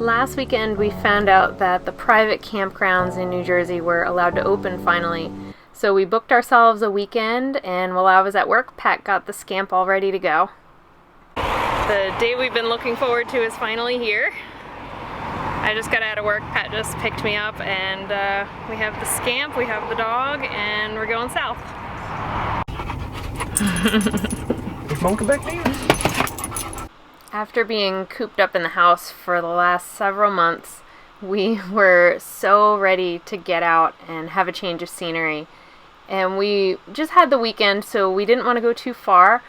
Last weekend we found out that the private campgrounds in New Jersey were allowed to open finally. So we booked ourselves a weekend, and while I was at work, Pat got the Scamp all ready to go. The day we've been looking forward to is finally here. I just got out of work, Pat just picked me up, and we have the Scamp, we have the dog, and we're going south. After being cooped up in the house for the last several months, we were so ready to get out and have a change of scenery. And we just had the weekend, so we didn't want to go too far.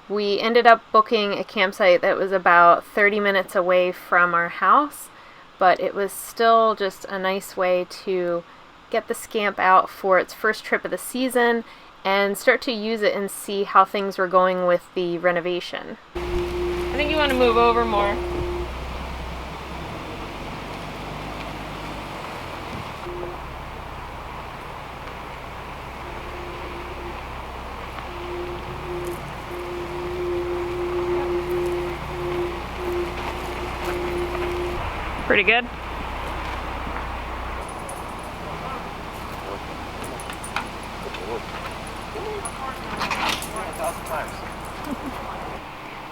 We ended up booking a campsite that was about 30 minutes away from our house, but it was still just a nice way to get the Scamp out for its first trip of the season and start to use it and see how things were going with the renovation. I think you want to move over more. Pretty good.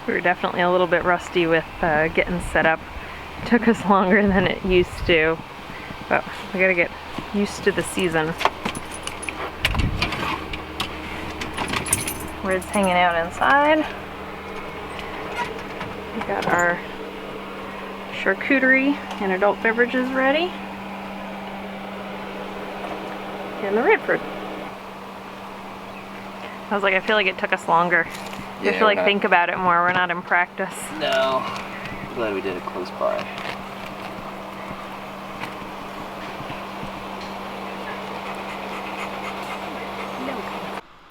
We were definitely a little bit rusty with getting set up. It took us longer than it used to, but we gotta get used to the season. Red's hanging out inside. We got our charcuterie and adult beverages ready. And the Redford. I was like, I feel like it took us longer. Yeah, I feel like think about it more. We're not in practice. No. I'm glad we did it close by.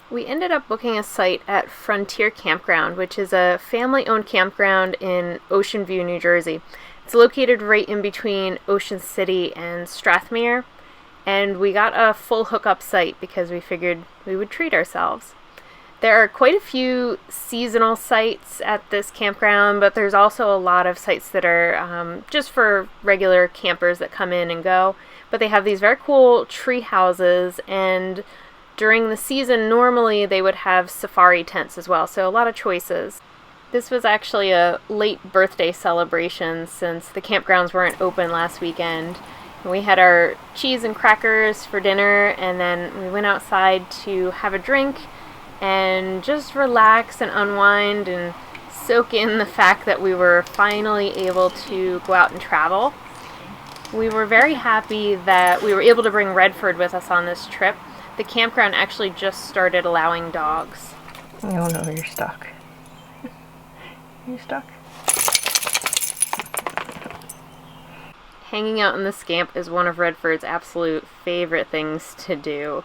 We ended up booking a site at Froutier Campground, which is a family-owned campground in Ocean View, New Jersey. It's located right in between Ocean City and Strathmere, and we got a full hookup site because we figured we would treat ourselves. There are quite a few seasonal sites at this campground, but there's also a lot of sites that are just for regular campers that come in and go. But they have these very cool tree houses, and during the season, normally they would have safari tents as well, so a lot of choices. This was actually a late birthday celebration since the campgrounds weren't open last weekend. We had our cheese and crackers for dinner, and then we went outside to have a drink and just relax and unwind and soak in the fact that we were finally able to go out and travel. We were very happy that we were able to bring Redford with us on this trip. The campground actually just started allowing dogs. Oh no, you're stuck. You stuck? Hanging out in the Scamp is one of Redford's absolute favorite things to do.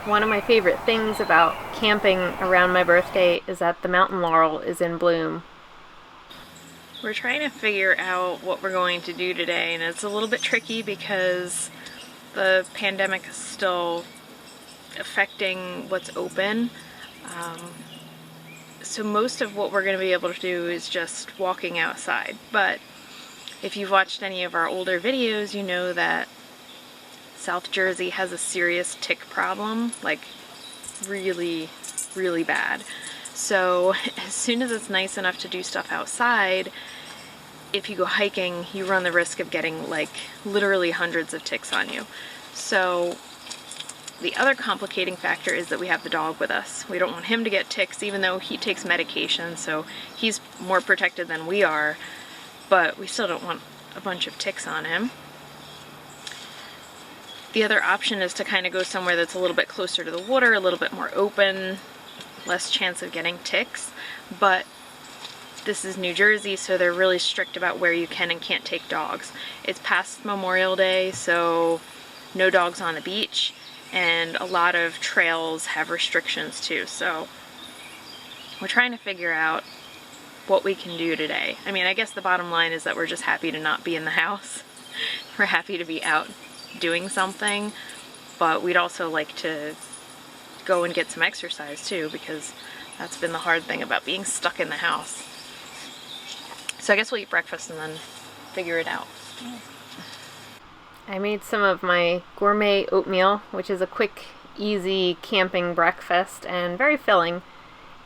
One of my favorite things about camping around my birthday is that the mountain laurel is in bloom. We're trying to figure out what we're going to do today, and it's a little bit tricky because the pandemic is still affecting what's open. So most of what we're going to be able to do is just walking outside. But if you've watched any of our older videos, you know that South Jersey has a serious tick problem, like really, really bad. So as soon as it's nice enough to do stuff outside, if you go hiking, you run the risk of getting like literally hundreds of ticks on you. So the other complicating factor is that we have the dog with us. We don't want him to get ticks, even though he takes medication, so he's more protected than we are, but we still don't want a bunch of ticks on him. The other option is to kind of go somewhere that's a little bit closer to the water, a little bit more open, less chance of getting ticks, but this is New Jersey, so they're really strict about where you can and can't take dogs. It's past Memorial Day, so no dogs on the beach, and a lot of trails have restrictions too, so we're trying to figure out what we can do today. I mean, I guess the bottom line is that we're just happy to not be in the house. We're happy to be out doing something, but we'd also like to go and get some exercise too, because that's been the hard thing about being stuck in the house. So I guess we'll eat breakfast and then figure it out. I made some of my gourmet oatmeal, which is a quick, easy camping breakfast and very filling.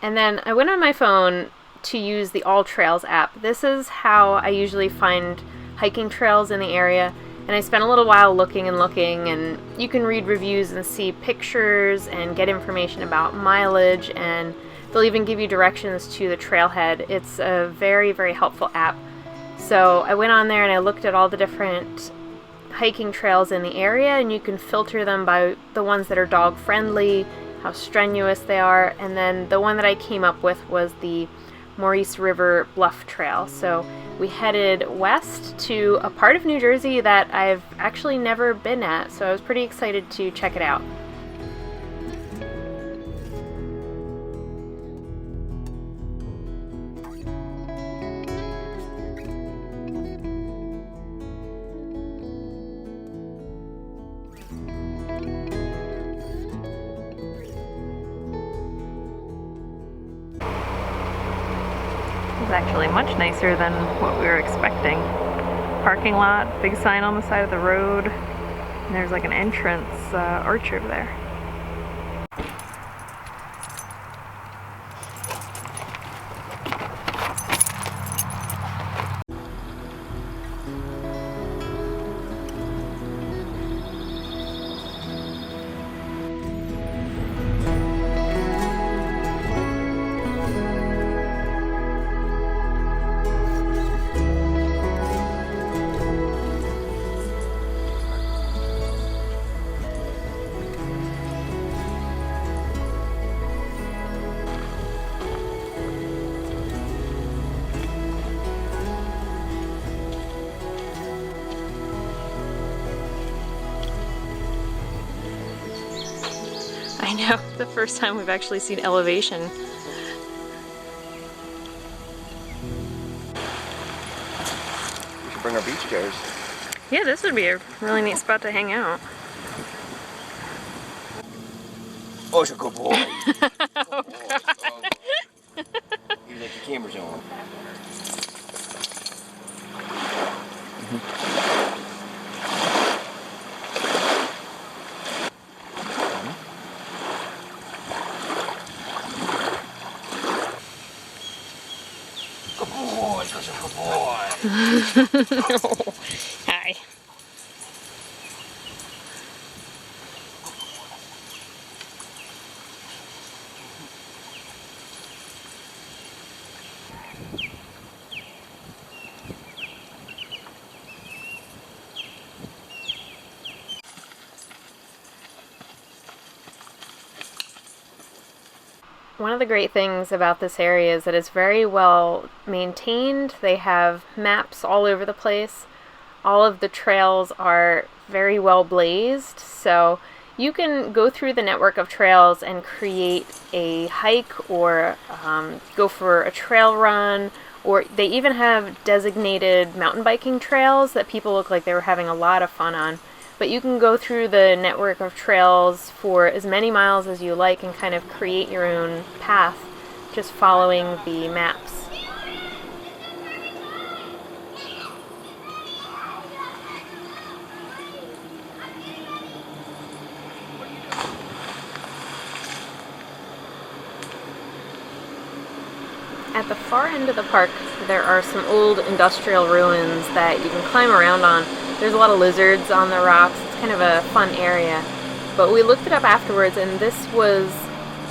And then I went on my phone to use the All Trails app. This is how I usually find hiking trails in the area, and I spent a little while looking, and you can read reviews and see pictures and get information about mileage, and they'll even give you directions to the trailhead. It's a very, very helpful app. So I went on there and I looked at all the different hiking trails in the area, and you can filter them by the ones that are dog friendly, how strenuous they are, and then the one that I came up with was the Maurice River Bluffs Trail. So we headed west to a part of New Jersey that I've actually never been at, so I was pretty excited to check it out. It's actually much nicer than what we were expecting. Parking lot, big sign on the side of the road, and there's like an entrance arch over there. I know, the first time we've actually seen elevation. We should bring our beach chairs. Yeah, this would be a really neat spot to hang out. Oh, it's a good boy. Oh, he's like, the camera's on. Hi. One of the great things about this area is that it's very well maintained. They have maps all over the place. All of the trails are very well blazed, so you can go through the network of trails and create a hike or go for a trail run, or they even have designated mountain biking trails that people look like they were having a lot of fun on. But you can go through the network of trails for as many miles as you like and kind of create your own path just following the maps. At the far end of the park, there are some old industrial ruins that you can climb around on. There's a lot of lizards on the rocks. It's kind of a fun area. But we looked it up afterwards, and this was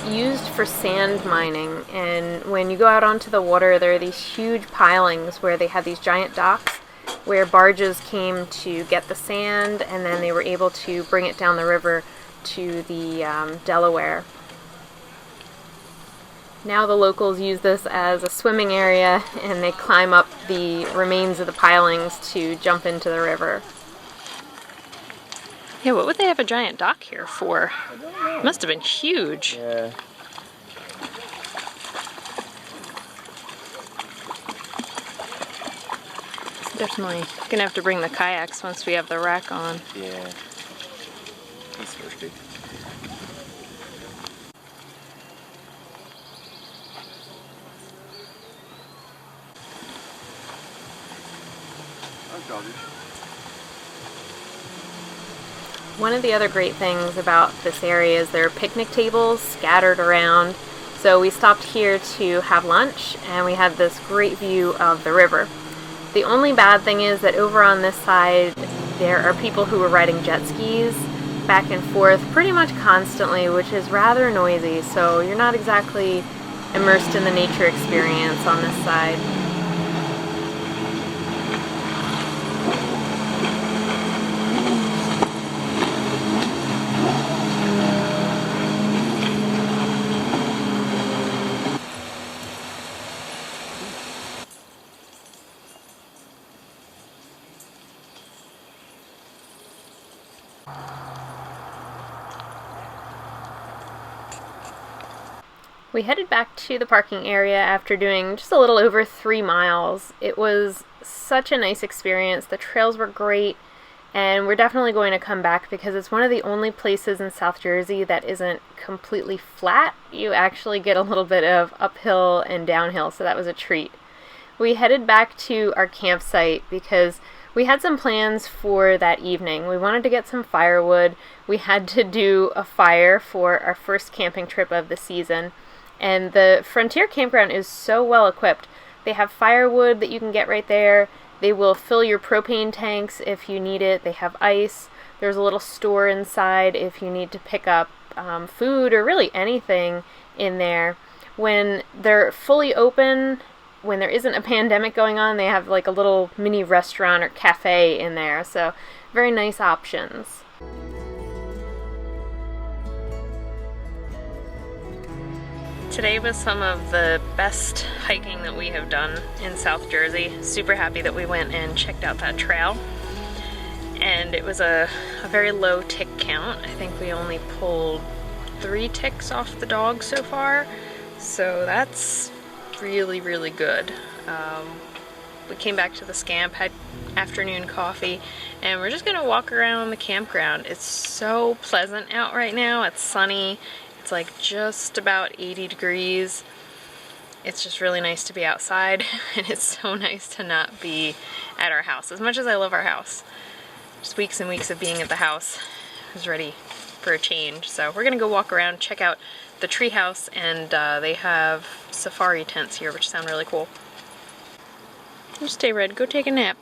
used for sand mining. And when you go out onto the water, there are these huge pilings where they have these giant docks where barges came to get the sand, and then they were able to bring it down the river to the Delaware. Now the locals use this as a swimming area, and they climb up the remains of the pilings to jump into the river. Yeah, what would they have a giant dock here for? I don't know. Must have been huge. Yeah. Definitely gonna have to bring the kayaks once we have the rack on. Yeah. He's thirsty. One of the other great things about this area is there are picnic tables scattered around. So we stopped here to have lunch and we had this great view of the river. The only bad thing is that over on this side there are people who are riding jet skis back and forth pretty much constantly, which is rather noisy, so you're not exactly immersed in the nature experience on this side. We headed back to the parking area after doing just a little over 3 miles. It was such a nice experience. The trails were great, and we're definitely going to come back because it's one of the only places in South Jersey that isn't completely flat. You actually get a little bit of uphill and downhill, so that was a treat. We headed back to our campsite because we had some plans for that evening. We wanted to get some firewood. We had to do a fire for our first camping trip of the season. And the Froutier Campground is so well equipped. They have firewood that you can get right there. They will fill your propane tanks if you need it. They have ice. There's a little store inside if you need to pick up food or really anything in there. When they're fully open, when there isn't a pandemic going on, they have like a little mini restaurant or cafe in there. So very nice options. Today was some of the best hiking that we have done in South Jersey. Super happy that we went and checked out that trail. And it was a very low tick count. I think we only pulled 3 ticks off the dog so far. So that's really, really good. We came back to the Scamp, had afternoon coffee, and we're just gonna walk around the campground. It's so pleasant out right now. It's sunny. It's like just about 80 degrees. It's just really nice to be outside, and it's so nice to not be at our house. As much as I love our house, just weeks and weeks of being at the house, I was ready for a change. So we're gonna go walk around, check out the tree house, and they have safari tents here, which sound really cool. You stay, Red. Go take a nap.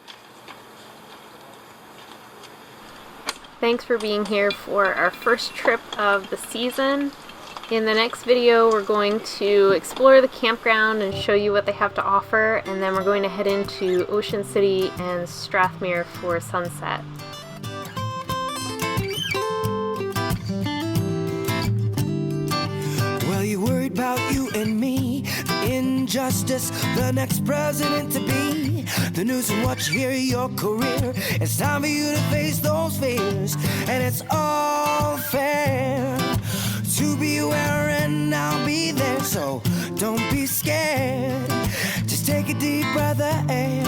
Thanks for being here for our first trip of the season. In the next video, we're going to explore the campground and show you what they have to offer, and then we're going to head into Ocean City and Strathmere for sunset. Well, you worried about you and me, the injustice, the next president to be, the news and what you hear, your career. It's time for you to face those fears, and it's all fair to be aware, and I'll be there, so don't be scared. Just take a deep breath of air.